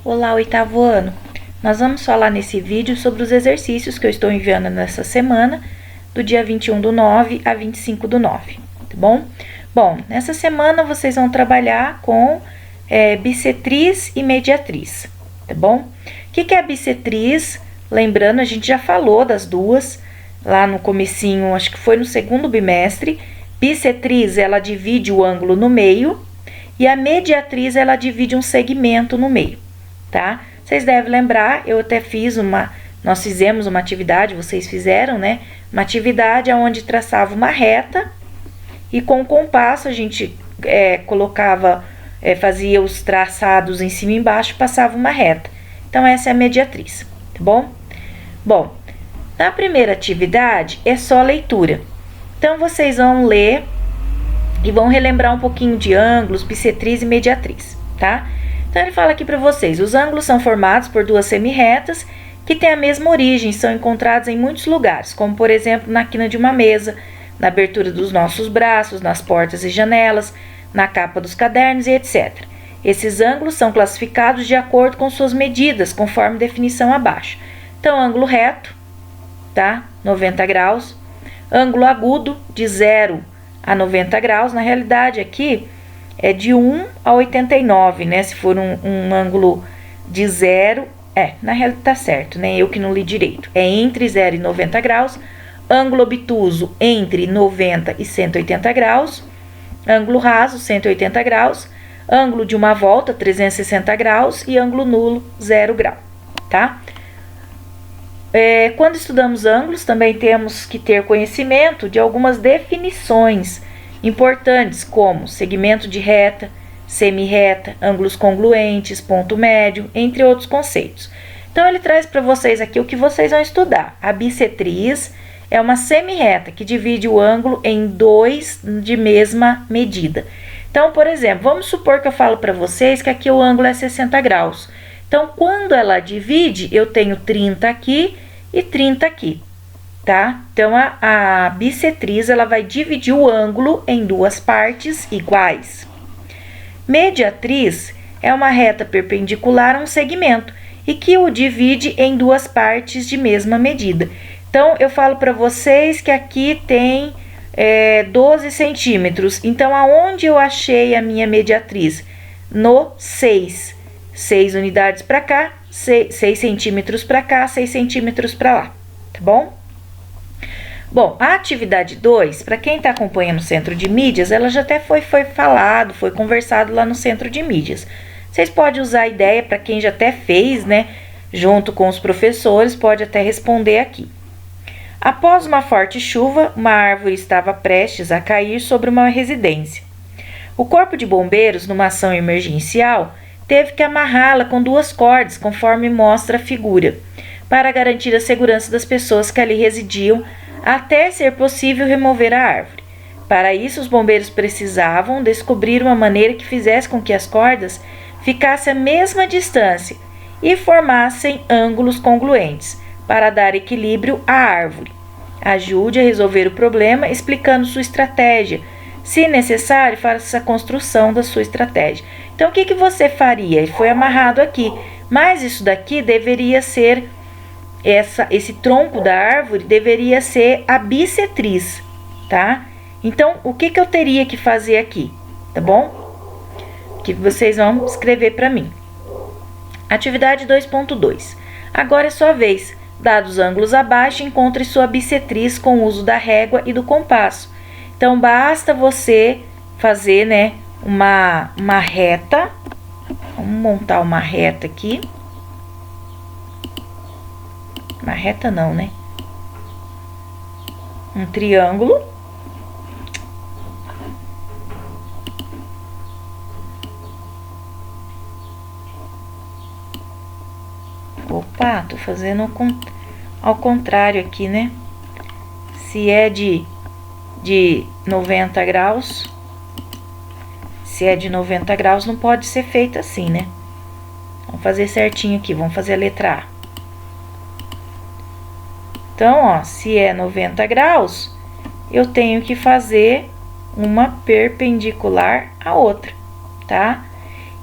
Olá, oitavo ano! Nós vamos falar nesse vídeo sobre os exercícios que eu estou enviando nessa semana, do dia 21/9 a 25/9, tá bom? Bom, nessa semana vocês vão trabalhar com bissetriz e mediatriz, tá bom? O que é a bissetriz? Lembrando, a gente já falou das duas lá no comecinho, acho que foi no segundo bimestre. Bissetriz, ela divide o ângulo no meio, e a mediatriz, ela divide um segmento no meio, tá? Vocês devem lembrar, eu até nós fizemos uma atividade, vocês fizeram, né? Uma atividade onde traçava uma reta e com o compasso a gente fazia os traçados em cima e embaixo e passava uma reta. Então, essa é a mediatriz, tá bom? Bom, na primeira atividade é só leitura. Então, vocês vão ler e vão relembrar um pouquinho de ângulos, bissetriz e mediatriz, tá? Então, ele fala aqui para vocês: os ângulos são formados por duas semirretas que têm a mesma origem, são encontrados em muitos lugares, como, por exemplo, na quina de uma mesa, na abertura dos nossos braços, nas portas e janelas, na capa dos cadernos e etc. Esses ângulos são classificados de acordo com suas medidas, conforme definição abaixo. Então, ângulo reto, tá? 90 graus. Ângulo agudo, de 0 a 90 graus. Na realidade, aqui é de 1 a 89, né? Se for um ângulo de 0, na realidade tá certo, né? Eu que não li direito. É entre 0 e 90 graus. Ângulo obtuso, entre 90 e 180 graus. Ângulo raso, 180 graus. Ângulo de uma volta, 360 graus. E ângulo nulo, 0 grau, tá? Quando estudamos ângulos, também temos que ter conhecimento de algumas definições importantes, como segmento de reta, semirreta, ângulos congruentes, ponto médio, entre outros conceitos. Então, ele traz para vocês aqui o que vocês vão estudar. A bissetriz é uma semirreta que divide o ângulo em dois de mesma medida. Então, por exemplo, vamos supor que eu falo para vocês que aqui o ângulo é 60 graus. Então, quando ela divide, eu tenho 30 aqui e 30 aqui, tá? Então, a bissetriz, ela vai dividir o ângulo em duas partes iguais. Mediatriz é uma reta perpendicular a um segmento e que o divide em duas partes de mesma medida. Então, eu falo para vocês que aqui tem 12 centímetros. Então, aonde eu achei a minha mediatriz? No 6. 6 unidades para cá, 6 centímetros para cá, 6 centímetros para lá, tá bom? Bom, a atividade 2, para quem está acompanhando o Centro de Mídias, ela já até foi falado, foi conversado lá no Centro de Mídias. Vocês podem usar a ideia para quem já até fez, né? Junto com os professores, pode até responder aqui. Após uma forte chuva, uma árvore estava prestes a cair sobre uma residência. O corpo de bombeiros, numa ação emergencial, teve que amarrá-la com duas cordas, conforme mostra a figura, para garantir a segurança das pessoas que ali residiam, até ser possível remover a árvore. Para isso, os bombeiros precisavam descobrir uma maneira que fizesse com que as cordas ficassem à mesma distância e formassem ângulos congruentes, para dar equilíbrio à árvore. Ajude a resolver o problema explicando sua estratégia. Se necessário, faça a construção da sua estratégia. Então, o que você faria? Ele foi amarrado aqui, mas isso daqui deveria ser, esse tronco da árvore deveria ser a bissetriz, tá? Então, o que eu teria que fazer aqui, tá bom? Que vocês vão escrever para mim. Atividade 2.2. Agora é sua vez. Dados os ângulos abaixo, encontre sua bissetriz com o uso da régua e do compasso. Então, basta você fazer, né, uma reta. Vamos montar uma reta aqui. Uma reta não, né? Um triângulo. Opa, tô fazendo ao contrário aqui, né? Se é de 90 graus, se é de 90 graus, não pode ser feito assim, né? Vamos fazer certinho aqui, vamos fazer a letra A. Então, ó, se é 90 graus, eu tenho que fazer uma perpendicular à outra, tá?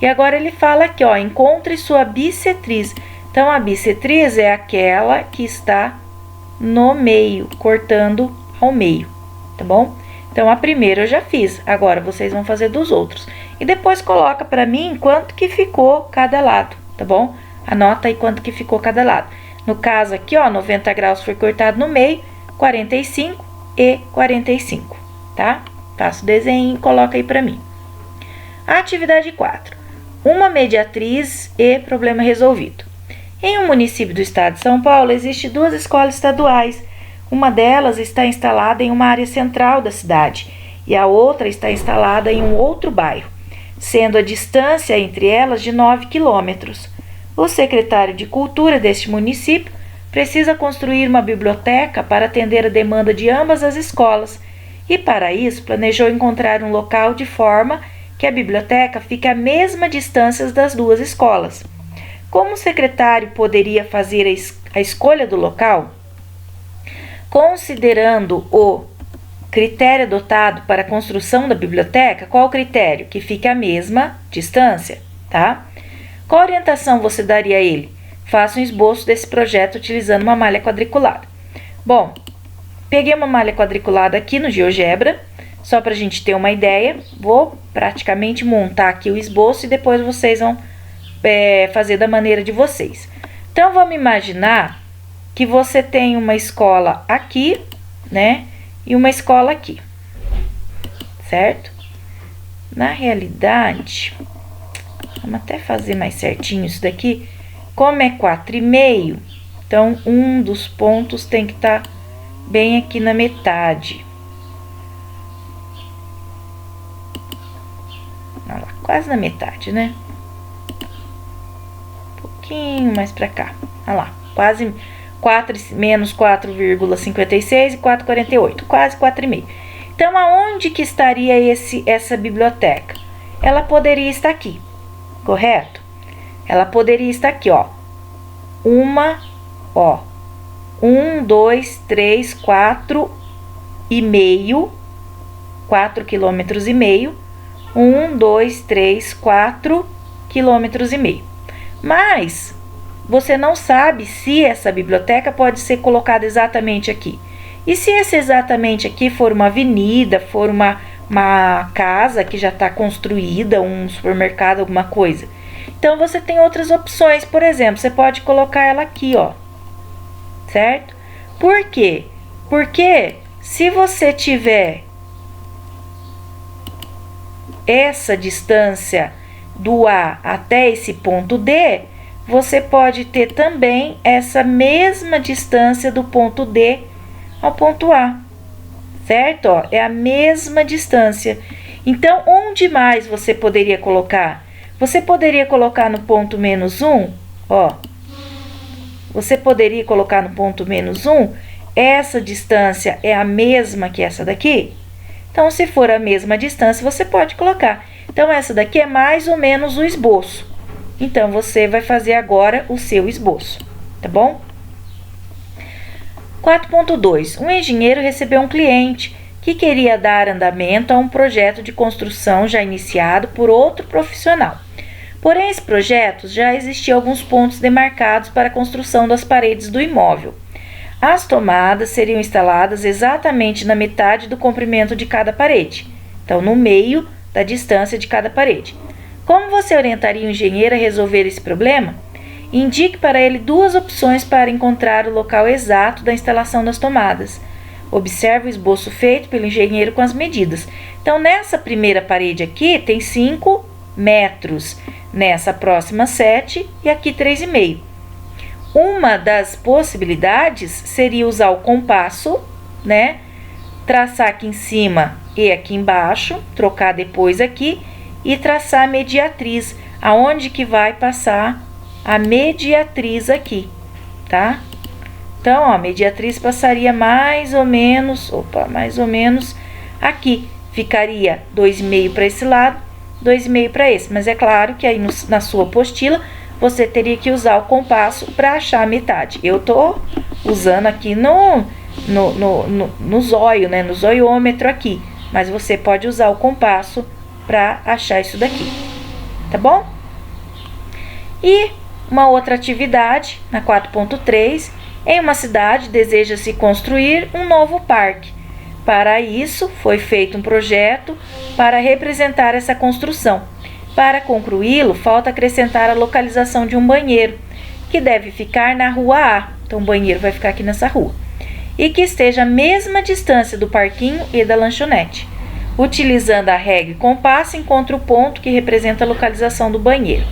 E agora ele fala aqui, ó, encontre sua bissetriz. Então, a bissetriz é aquela que está no meio, cortando ao meio, tá bom? Então, a primeira eu já fiz, agora vocês vão fazer dos outros. E depois coloca pra mim quanto que ficou cada lado, tá bom? Anota aí quanto que ficou cada lado. No caso aqui, ó, 90 graus foi cortado no meio, 45 e 45, tá? Faça o desenho e coloca aí pra mim. Atividade 4. Uma mediatriz e problema resolvido. Em um município do estado de São Paulo, existem 2 escolas estaduais. Uma delas está instalada em uma área central da cidade e a outra está instalada em um outro bairro, sendo a distância entre elas de 9 quilômetros. O secretário de Cultura deste município precisa construir uma biblioteca para atender a demanda de ambas as escolas e, para isso, planejou encontrar um local de forma que a biblioteca fique à mesma distância das 2 escolas. Como o secretário poderia fazer a escolha do local? Considerando o critério adotado para a construção da biblioteca, qual o critério? Que fique à mesma distância, tá? Qual orientação você daria a ele? Faça um esboço desse projeto utilizando uma malha quadriculada. Bom, peguei uma malha quadriculada aqui no GeoGebra, só para a gente ter uma ideia. Vou praticamente montar aqui o esboço e depois vocês vão fazer da maneira de vocês. Então, vamos imaginar que você tem uma escola aqui, né? E uma escola aqui, certo? Na realidade, vamos até fazer mais certinho isso daqui. Como é 4,5, então um dos pontos tem que estar bem aqui na metade. Olha lá, quase na metade, né? Um pouquinho mais pra cá. Olha lá, quase 4 menos 4,56 e 4,48, quase 4,5. Então, aonde que estaria essa biblioteca? Ela poderia estar aqui, correto? Ela poderia estar aqui, ó. 1, 2, 3, 4,5, 4 quilômetros e meio. 1, 2, 3, 4 quilômetros e meio. Mas você não sabe se essa biblioteca pode ser colocada exatamente aqui. E se esse exatamente aqui for uma avenida, for uma casa que já está construída, um supermercado, alguma coisa. Então, você tem outras opções. Por exemplo, você pode colocar ela aqui, ó. Certo? Por quê? Porque se você tiver essa distância do A até esse ponto D, você pode ter também essa mesma distância do ponto D ao ponto A, certo? Ó, é a mesma distância. Então, onde mais você poderia colocar? Você poderia colocar no ponto menos 1, ó. Você poderia colocar no ponto menos 1, essa distância é a mesma que essa daqui? Então, se for a mesma distância, você pode colocar. Então, essa daqui é mais ou menos o esboço. Então, você vai fazer agora o seu esboço, tá bom? 4.2. Um engenheiro recebeu um cliente que queria dar andamento a um projeto de construção já iniciado por outro profissional. Porém, esse projeto já existia alguns pontos demarcados para a construção das paredes do imóvel. As tomadas seriam instaladas exatamente na metade do comprimento de cada parede, então no meio da distância de cada parede. Como você orientaria o engenheiro a resolver esse problema? Indique para ele 2 opções para encontrar o local exato da instalação das tomadas. Observe o esboço feito pelo engenheiro com as medidas. Então, nessa primeira parede aqui tem 5 metros, nessa próxima 7 e aqui 3,5. Uma das possibilidades seria usar o compasso, né? Traçar aqui em cima e aqui embaixo, trocar depois aqui e traçar a mediatriz, aonde que vai passar a mediatriz aqui, tá? Então, ó, a mediatriz passaria mais ou menos aqui. Ficaria 2,5 para esse lado, 2,5 para esse. Mas é claro que aí na sua apostila você teria que usar o compasso para achar a metade. Eu tô usando aqui no zóio, né? No zoiômetro aqui. Mas você pode usar o compasso para achar isso daqui. tá bom? E uma outra atividade, na 4.3, em uma cidade deseja-se construir um novo parque. Para isso, foi feito um projeto para representar essa construção. Para concluí-lo, falta acrescentar a localização de um banheiro, que deve ficar na rua A. Então, o banheiro vai ficar aqui nessa rua. E que esteja à mesma distância do parquinho e da lanchonete. Utilizando a régua e compasso, encontra o ponto que representa a localização do banheiro.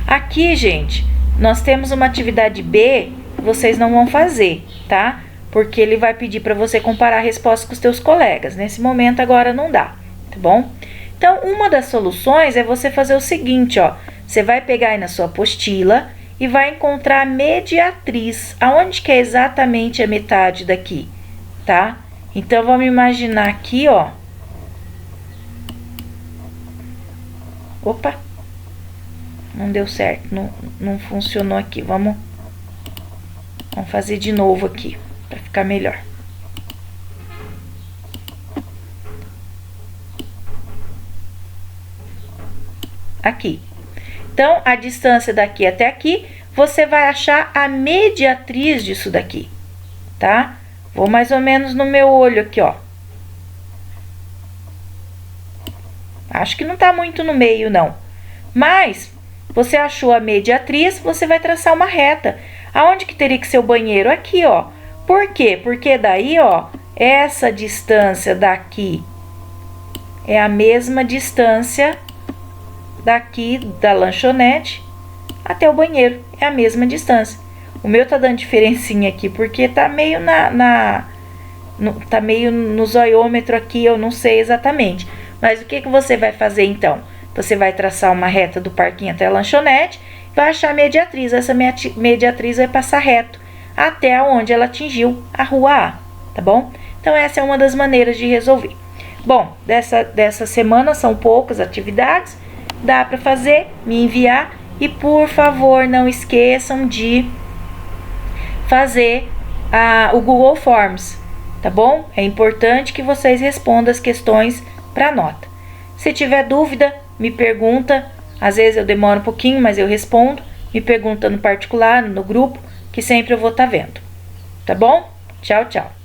Aqui, gente, nós temos uma atividade B, vocês não vão fazer, tá? Porque ele vai pedir para você comparar a resposta com os teus colegas. Nesse momento, agora não dá, tá bom? Então, uma das soluções é você fazer o seguinte, ó. Você vai pegar aí na sua apostila e vai encontrar a mediatriz. Aonde que é exatamente a metade daqui, tá? Então, vamos imaginar aqui, ó. Opa! Não deu certo, não funcionou aqui. Vamos fazer de novo aqui, para ficar melhor. Aqui. Então, a distância daqui até aqui, você vai achar a mediatriz disso daqui, tá? Vou mais ou menos no meu olho aqui, ó. Acho que não tá muito no meio, não. Mas, você achou a mediatriz, você vai traçar uma reta. Aonde que teria que ser o banheiro? Aqui, ó. Por quê? Porque daí, ó, essa distância daqui é a mesma distância daqui da lanchonete até o banheiro. É a mesma distância. O meu tá dando diferencinha aqui, porque tá meio tá meio no zoiômetro aqui, eu não sei exatamente. Mas o que você vai fazer, então? Você vai traçar uma reta do parquinho até a lanchonete, vai achar a mediatriz. Essa mediatriz vai passar reto até onde ela atingiu a rua A, tá bom? Então, essa é uma das maneiras de resolver. Bom, dessa semana são poucas atividades, dá para fazer, me enviar. E, por favor, não esqueçam de fazer o Google Forms, tá bom? É importante que vocês respondam as questões para nota. Se tiver dúvida, me pergunta. Às vezes eu demoro um pouquinho, mas eu respondo. Me pergunta no particular, no grupo, que sempre eu vou estar vendo. Tá bom? Tchau, tchau.